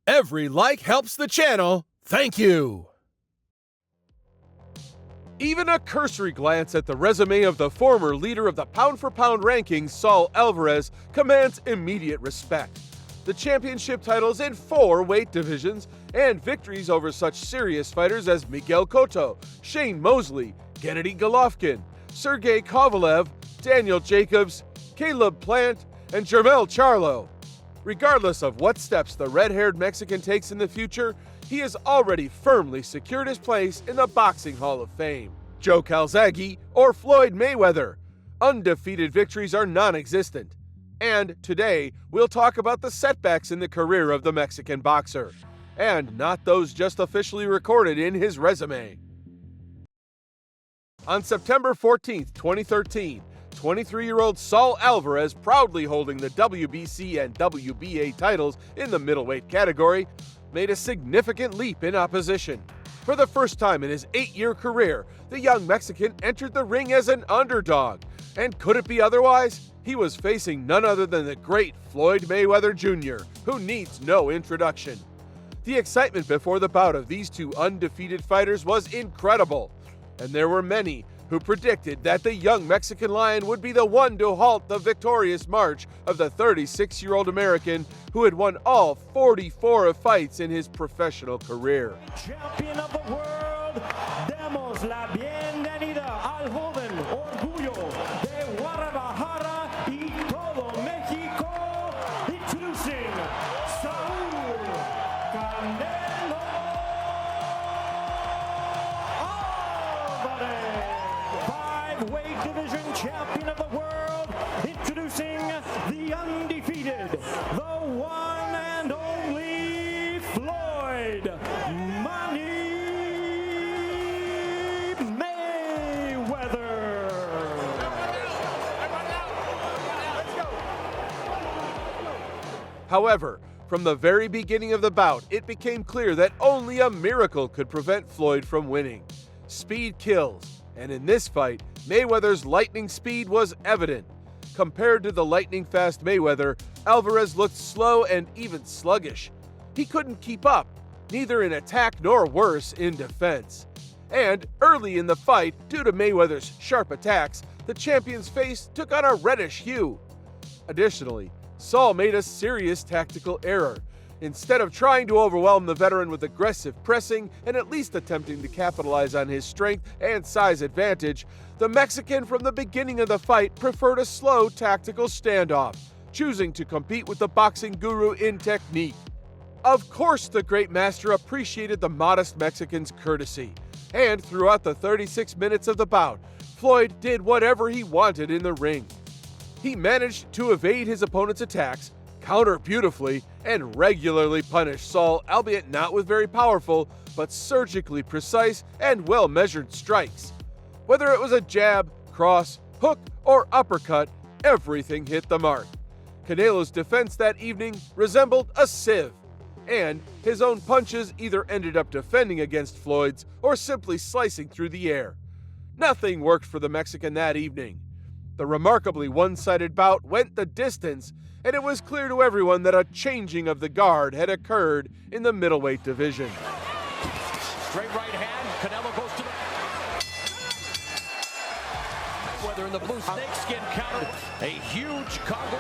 Every like helps the channel. Thank you. Even a cursory glance at the resume of the former leader of the pound-for-pound rankings, Saul Alvarez, commands immediate respect. The championship titles in 4 weight divisions and victories over such serious fighters as Miguel Cotto, Shane Mosley, Gennady Golovkin, Sergey Kovalev, Daniel Jacobs, Caleb Plant, and Jermell Charlo. Regardless of what steps the red-haired Mexican takes in the future, he has already firmly secured his place in the Boxing Hall of Fame. Joe Calzaghe or Floyd Mayweather. Undefeated victories are non-existent. And today, we'll talk about the setbacks in the career of the Mexican boxer, and not those just officially recorded in his resume. On September 14, 2013, 23-year-old Saul Alvarez, proudly holding the WBC and WBA titles in the middleweight category, made a significant leap in opposition. For the first time in his 8-year career, the young Mexican entered the ring as an underdog. And could it be otherwise? He was facing none other than the great Floyd Mayweather Jr., who needs no introduction. The excitement before the bout of these two undefeated fighters was incredible, and there were many who predicted that the young Mexican Lion would be the one to halt the victorious march of the 36-year-old American who had won all 44 fights in his professional career. Champion of the world, demos la bienvenida al joven orgullo de Guadalajara y todo México, introducing Saúl Canelo Alvarez. 5-weight division champion of the world, introducing the undefeated, the one and only Floyd Money Mayweather. However, from the very beginning of the bout, it became clear that only a miracle could prevent Floyd from winning. Speed kills, and in this fight, Mayweather's lightning speed was evident. Compared to the lightning-fast Mayweather, Alvarez looked slow and even sluggish. He couldn't keep up, neither in attack nor worse, in defense. And early in the fight, due to Mayweather's sharp attacks, the champion's face took on a reddish hue. Additionally, Saul made a serious tactical error. Instead of trying to overwhelm the veteran with aggressive pressing and at least attempting to capitalize on his strength and size advantage, the Mexican from the beginning of the fight preferred a slow tactical standoff, choosing to compete with the boxing guru in technique. Of course, the great master appreciated the modest Mexican's courtesy, and throughout the 36 minutes of the bout, Floyd did whatever he wanted in the ring. He managed to evade his opponent's attacks, counter beautifully, and regularly punish Saul, albeit not with very powerful, but surgically precise and well-measured strikes. Whether it was a jab, cross, hook, or uppercut, everything hit the mark. Canelo's defense that evening resembled a sieve, and his own punches either ended up defending against Floyd's or simply slicing through the air. Nothing worked for the Mexican that evening. The remarkably one-sided bout went the distance, and it was clear to everyone that a changing of the guard had occurred in the middleweight division. Straight right hand, Canelo goes to the... Whether in the blue snakeskin counter, a huge Congo,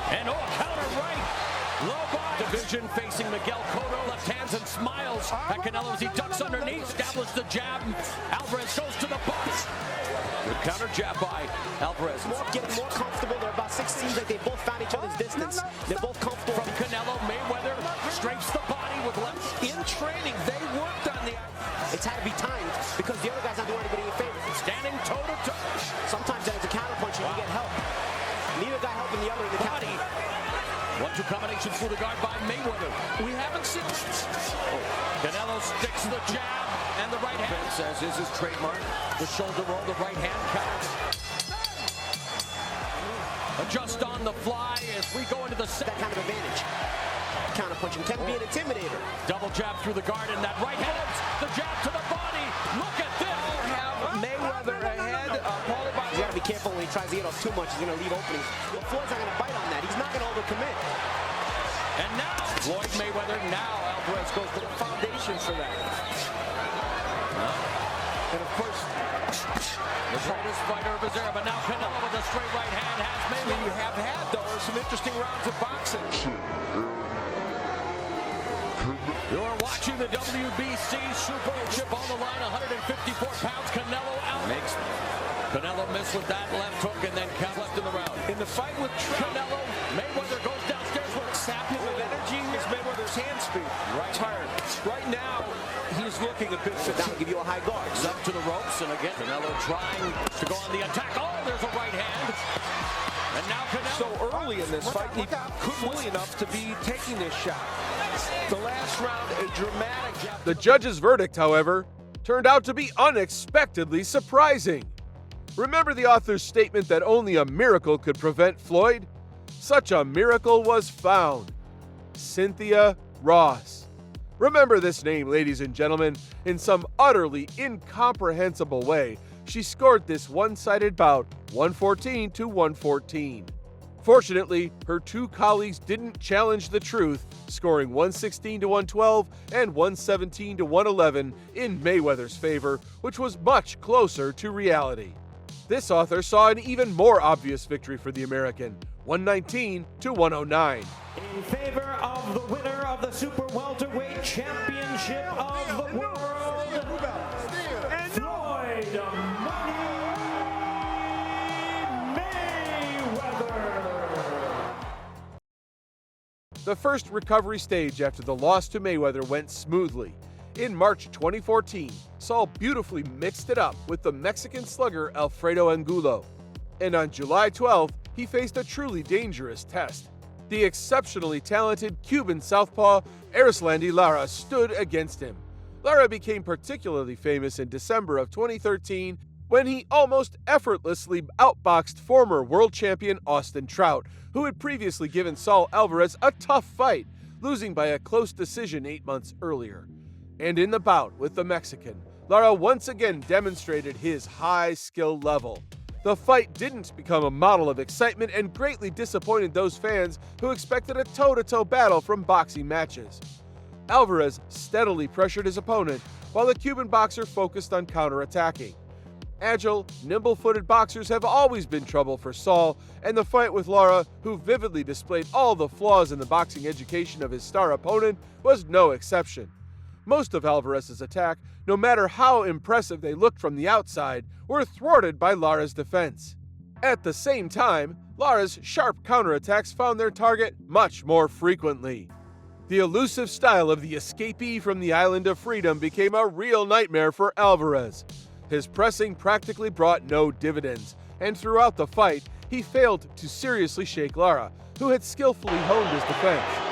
and counter right, low body. Division facing Miguel Cotto, left hands and smiles at Canelo as he ducks underneath, established the jab, Alvarez goes to the box. Good counter jab by Alvarez. Getting more comfortable. They're about 6 seems like they both found each other's distance. They're both comfortable. From Canelo, Mayweather strafes the body with left. In training, they worked on the... It's had to be timed because the other guy's not doing anybody any favor. Standing toe-to-toe. Sometimes there's a counter punch and you get help. Neither guy helping the other in the body. 1-2 combination through the guard by Mayweather. We haven't seen... Canelo sticks the jab and the right hand. Says is his trademark. The shoulder roll, the right hand counter. Adjust on the fly as we go into the set. That kind of advantage. Counter punching can be an intimidator. Double jab through the guard and that right hand. The jab to the body. Look at this. Have Mayweather ahead. You got to be careful when he tries to get off too much. He's going to leave openings. Floyd's not going to bite on that. He's not going to overcommit. And now Floyd Mayweather, now Alvarez goes to the foundation for that. And of course, the greatest fighter of his era, but now Canelo with a straight right hand has Mayweather. You have had, though, some interesting rounds of boxing. You're watching the WBC Super Chip on the line, 154 pounds. Canelo out. Canelo missed with that left hook and then count left in the round. In the fight with Canelo, Mayweather goes downstairs with sapping of energy is Mayweather's hand speed. Right. Tired. Right now, he's looking a bit fatigued. That'll give you a high guard. He's up to the ropes, and again, Canelo trying to go on the attack. Oh, there's a right hand. And now Canelo. So early in this fight, he couldn't win enough to be taking this shot. The last round, a dramatic gap. The judge's verdict, however, turned out to be unexpectedly surprising. Remember the author's statement that only a miracle could prevent Floyd? Such a miracle was found. Cynthia Ross. Remember this name, ladies and gentlemen. In some utterly incomprehensible way, she scored this one-sided bout 114 to 114. Fortunately, her two colleagues didn't challenge the truth, scoring 116 to 112 and 117 to 111 in Mayweather's favor, which was much closer to reality. This author saw an even more obvious victory for the American, 119 to 109. In favor of the winner of the Super Welterweight Championship of the world, Floyd Mayweather. The first recovery stage after the loss to Mayweather went smoothly. In March 2014, Saul beautifully mixed it up with the Mexican slugger Alfredo Angulo. And on July 12th, he faced a truly dangerous test. The exceptionally talented Cuban southpaw Erislandy Lara stood against him. Lara became particularly famous in December of 2013 when he almost effortlessly outboxed former world champion Austin Trout, who had previously given Saul Alvarez a tough fight, losing by a close decision 8 months earlier. And in the bout with the Mexican, Lara once again demonstrated his high skill level. The fight didn't become a model of excitement and greatly disappointed those fans who expected a toe-to-toe battle from boxing matches. Alvarez steadily pressured his opponent while the Cuban boxer focused on counterattacking. Agile, nimble-footed boxers have always been trouble for Saul, and the fight with Lara, who vividly displayed all the flaws in the boxing education of his star opponent, was no exception. Most of Alvarez's attack, no matter how impressive they looked from the outside, were thwarted by Lara's defense. At the same time, Lara's sharp counterattacks found their target much more frequently. The elusive style of the escapee from the Island of Freedom became a real nightmare for Alvarez. His pressing practically brought no dividends, and throughout the fight, he failed to seriously shake Lara, who had skillfully honed his defense.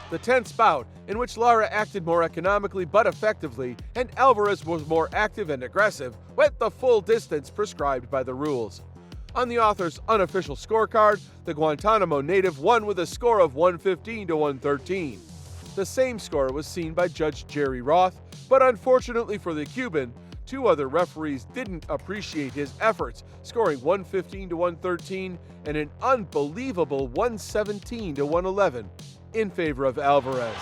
The tense bout, in which Lara acted more economically but effectively, and Alvarez was more active and aggressive, went the full distance prescribed by the rules. On the author's unofficial scorecard, the Guantanamo native won with a score of 115 to 113. The same score was seen by Judge Jerry Roth, but unfortunately for the Cuban, two other referees didn't appreciate his efforts, scoring 115 to 113 and an unbelievable 117 to 111 in favor of Alvarez.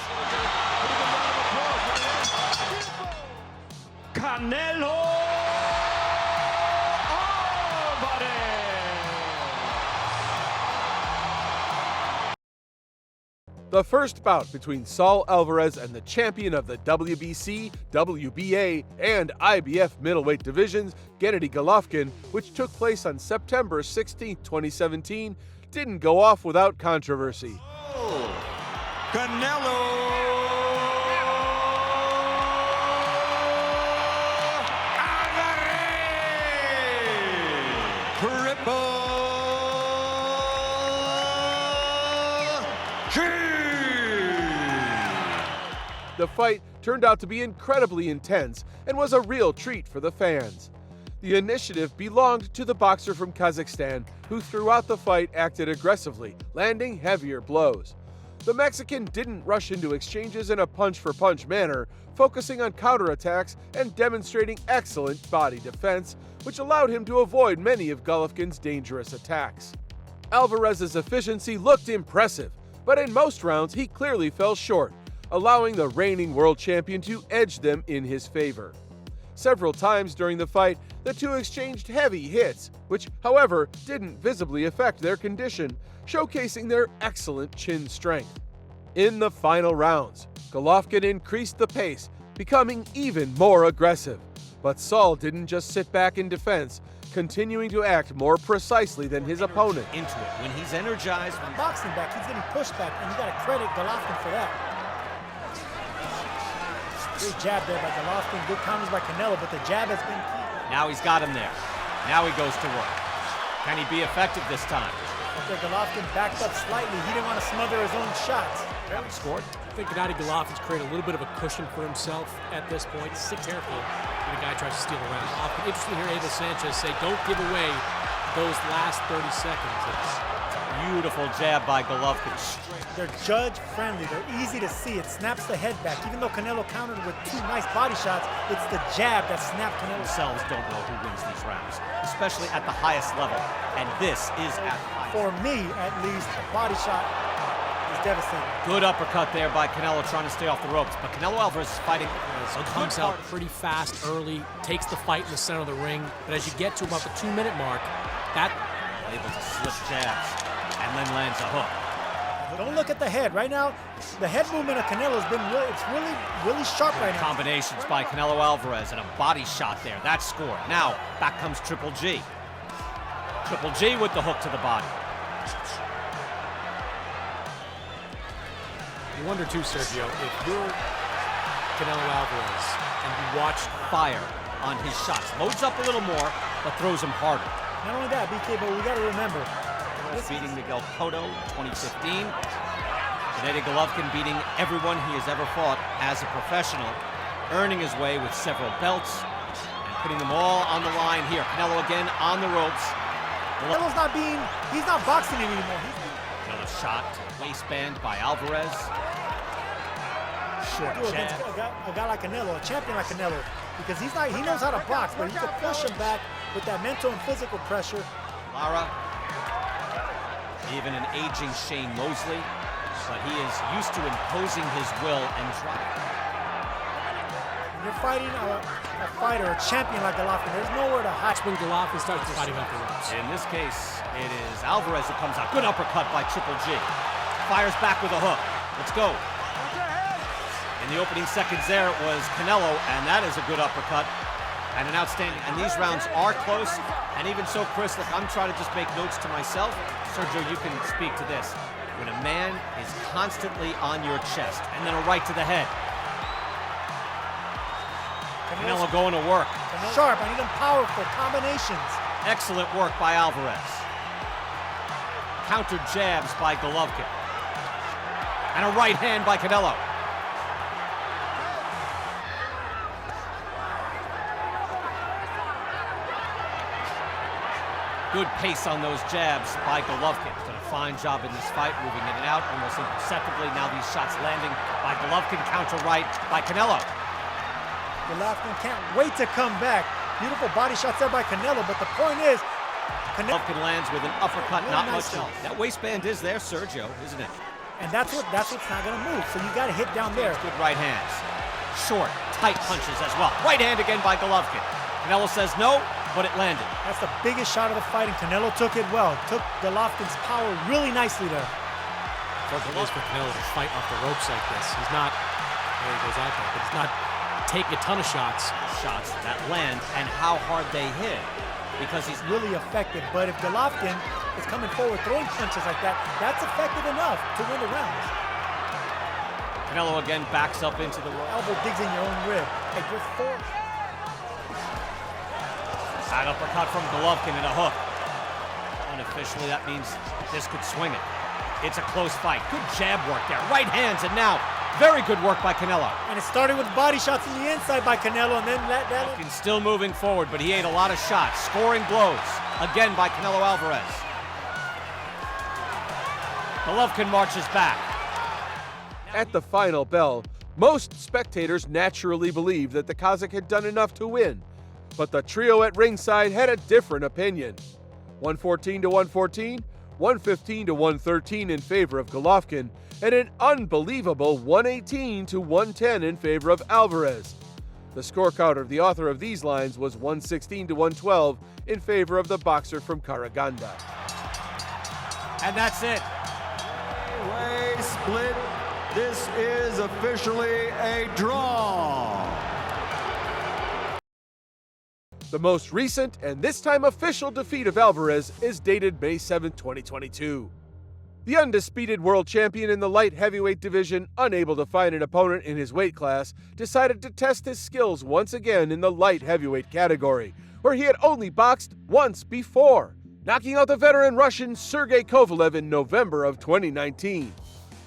Canelo Alvarez. The first bout between Saul Alvarez and the champion of the WBC, WBA, and IBF middleweight divisions, Gennady Golovkin, which took place on September 16, 2017, didn't go off without controversy. Canelo Alvarez. Triple G. The fight turned out to be incredibly intense and was a real treat for the fans. The initiative belonged to the boxer from Kazakhstan, who throughout the fight acted aggressively, landing heavier blows. The Mexican didn't rush into exchanges in a punch-for-punch manner, focusing on counterattacks and demonstrating excellent body defense, which allowed him to avoid many of Golovkin's dangerous attacks. Alvarez's efficiency looked impressive, but in most rounds he clearly fell short, allowing the reigning world champion to edge them in his favor. Several times during the fight, the two exchanged heavy hits, which, however, didn't visibly affect their condition, showcasing their excellent chin strength. In the final rounds, Golovkin increased the pace, becoming even more aggressive. But Saul didn't just sit back in defense, continuing to act more precisely than his opponent. Into it. When he's energized, boxing back, he's getting pushed back, and you got to credit Golovkin for that. Great jab there by Golovkin, good counters by Canelo, but the jab has been key. now he's got him there. Now he goes to work. Can he be effective this time? After Golovkin backed up slightly, he didn't want to smother his own shots. Haven't scored. I think Gennady Golovkin's created a little bit of a cushion for himself at this point. Careful when the guy tries to steal around. Interesting to hear Abel Sanchez say, don't give away those last 30 seconds. Beautiful jab by Golovkin. They're judge-friendly. They're easy to see. It snaps the head back. Even though Canelo countered with two nice body shots, it's the jab that snapped Canelo. Themselves don't know who wins these rounds, especially at the highest level. And this is at the highest. For me, at least, a body shot is devastating. Good uppercut there by Canelo, trying to stay off the ropes. But Canelo Alvarez is fighting. So comes out pretty fast early, takes the fight in the center of the ring. But as you get to about the 2-minute mark, that able to slip jabs and then lands a hook. Don't look at the head. Right now, the head movement of Canelo has been really sharp right now. Combinations by Canelo Alvarez and a body shot there. That scored. Now, back comes Triple G. Triple G with the hook to the body. you wonder too, Sergio, if you're Canelo Alvarez and you watch Fire on his shots. Loads up a little more, but throws him harder. Not only that, BK, but we got to remember. Beating Miguel Cotto in 2015. Gennady Golovkin beating everyone he has ever fought as a professional, earning his way with several belts and putting them all on the line here. Canelo again on the ropes. He's not boxing anymore. Another shot to the waistband by Alvarez. Short jab. A guy like Canelo, a champion like Canelo, because he knows how to box, but he can push him back with that mental and physical pressure. Lara even an aging Shane Mosley, but he is used to imposing his will and drive. When you're fighting a fighter, a champion like Golovkin, there's nowhere to hide. When Golovkin starts fighting off the ropes. In this case, it is Alvarez who comes out. Good uppercut by Triple G. Fires back with a hook. Let's go. In the opening seconds there, it was Canelo, and that is a good uppercut. And an outstanding, and these rounds are close. And even so, Chris, look, I'm trying to just make notes to myself. Sergio, you can speak to this. When a man is constantly on your chest, and then a right to the head. Canelo going to work. Sharp, I need them powerful combinations. Excellent work by Alvarez. Counter jabs by Golovkin. And a right hand by Canelo. Good pace on those jabs by Golovkin. Done a fine job in this fight, moving in and out almost imperceptibly. Now these shots landing by Golovkin, counter right by Canelo. Golovkin can't wait to come back. Beautiful body shots there by Canelo, but the point is, Golovkin lands with an uppercut, really not much else. That waistband is there, Sergio, isn't it? And that's what's not gonna move, so you gotta hit down there. Good right hands. Short, tight punches as well. Right hand again by Golovkin. Canelo says no, but it landed. That's the biggest shot of the fight, and Canelo took it well. Took Golovkin's power really nicely there. For Canelo to fight off the ropes like this, he's not, there he goes out there, but he's not taking a ton of shots. Shots that land and how hard they hit, because he's really effective. But if Golovkin is coming forward throwing punches like that, that's effective enough to win the rounds. Canelo again backs up into the rope. Elbow digs in your own rib. Hey, you're forced. Side uppercut from Golovkin and a hook. Unofficially, that means this could swing it. It's a close fight. Good jab work there. Right hands, and now very good work by Canelo. And it started with body shots in the inside by Canelo, and then Golovkin still moving forward, but he ate a lot of shots. Scoring blows, again by Canelo Alvarez. Golovkin marches back. At the final bell, most spectators naturally believed that the Kazakh had done enough to win, but the trio at ringside had a different opinion. 114 to 114, 115 to 113 in favor of Golovkin, and an unbelievable 118 to 110 in favor of Alvarez. The scorecard of the author of these lines was 116 to 112 in favor of the boxer from Karaganda. And that's it. Way split. This is officially a draw. The most recent and this time official defeat of Alvarez is dated May 7, 2022. The undisputed world champion in the light heavyweight division, unable to find an opponent in his weight class, decided to test his skills once again in the light heavyweight category, where he had only boxed once before, knocking out the veteran Russian Sergey Kovalev in November of 2019.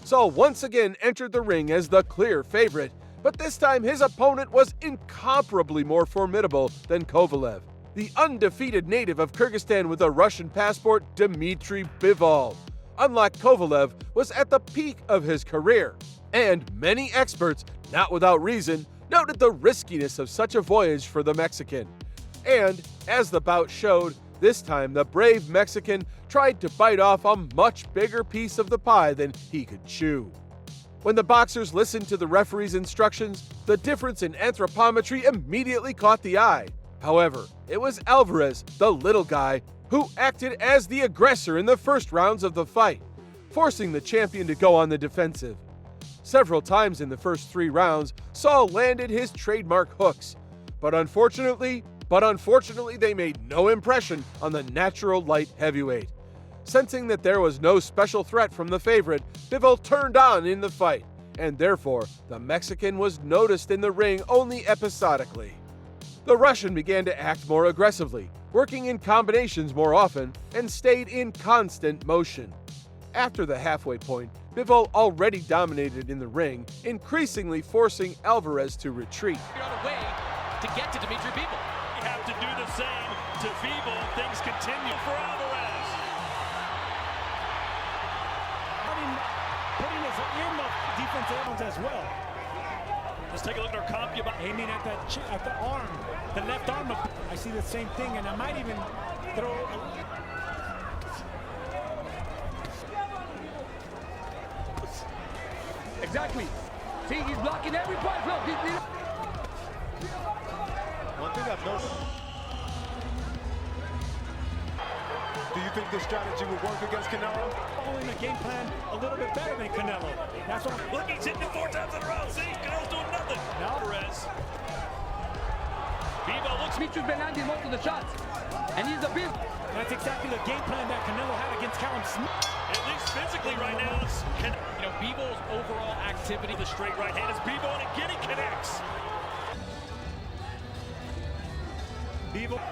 Saul once again entered the ring as the clear favorite, but this time his opponent was incomparably more formidable than Kovalev. The undefeated native of Kyrgyzstan with a Russian passport, Dmitry Bivol, unlike Kovalev, was at the peak of his career, and many experts, not without reason, noted the riskiness of such a voyage for the Mexican. And, as the bout showed, this time the brave Mexican tried to bite off a much bigger piece of the pie than he could chew. When the boxers listened to the referee's instructions, the difference in anthropometry immediately caught the eye. However, it was Alvarez, the little guy, who acted as the aggressor in the first rounds of the fight, forcing the champion to go on the defensive. Several times in the first 3 rounds, Saul landed his trademark hooks, but unfortunately they made no impression on the natural light heavyweight. Sensing that there was no special threat from the favorite, Bivol turned on in the fight, and therefore the Mexican was noticed in the ring only episodically. The Russian began to act more aggressively, working in combinations more often, and stayed in constant motion. After the halfway point, Bivol already dominated in the ring, increasingly forcing Alvarez to retreat. You're on a way to get to Dmitry Bivol. You have to do the same to Bivol. Things continue for Alvarez. Putting his earmuff defensive elbows as well. Let's take a look at our comp. Aiming at the arm, the left arm. I see the same thing, and I might even throw. exactly. See, he's blocking every punch. Look, One thing I've noticed. Do you think this strategy would work against Canelo? Following the game plan a little bit better than Canelo. That's what Look, he's hitting it 4 times in a row. See, Canelo's doing nothing. Alvarez. Bivol looks. Michu's been landing most of the shots, and he's a big. That's exactly the game plan that Canelo had against Callum Smith. At least physically right now. You know, Bivol's overall activity. The straight right hand is Bivol, and again he connects. Bivol.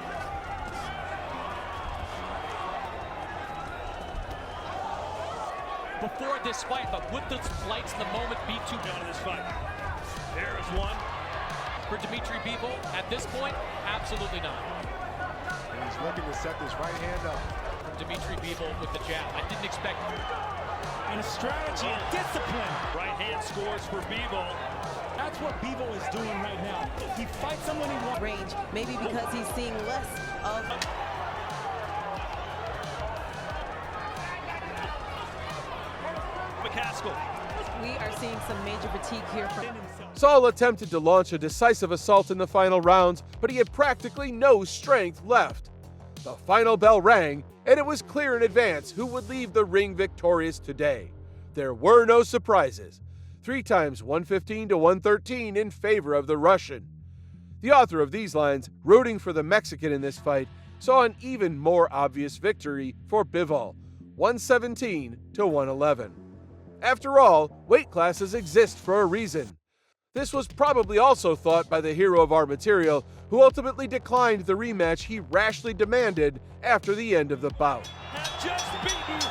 Before this fight, but would the lights in the moment be too down in this fight? There is one. For Dimitri Bivol, at this point, absolutely not. And he's looking to set this right hand up. From Dimitri Bivol with the jab. I didn't expect. And a strategy and discipline. Right hand scores for Bivol. That's what Bivol is doing right now. He fights someone he wants. Range, maybe because he's seeing less of. McCaskill. We are seeing some major fatigue here from Saul attempted to launch a decisive assault in the final rounds, but he had practically no strength left. The final bell rang, and it was clear in advance who would leave the ring victorious today. There were no surprises. 3 times 115 to 113 in favor of the Russian. The author of these lines, rooting for the Mexican in this fight, saw an even more obvious victory for Bivol, 117 to 111. After all, weight classes exist for a reason. This was probably also thought by the hero of our material, who ultimately declined the rematch he rashly demanded after the end of the bout. Have just beaten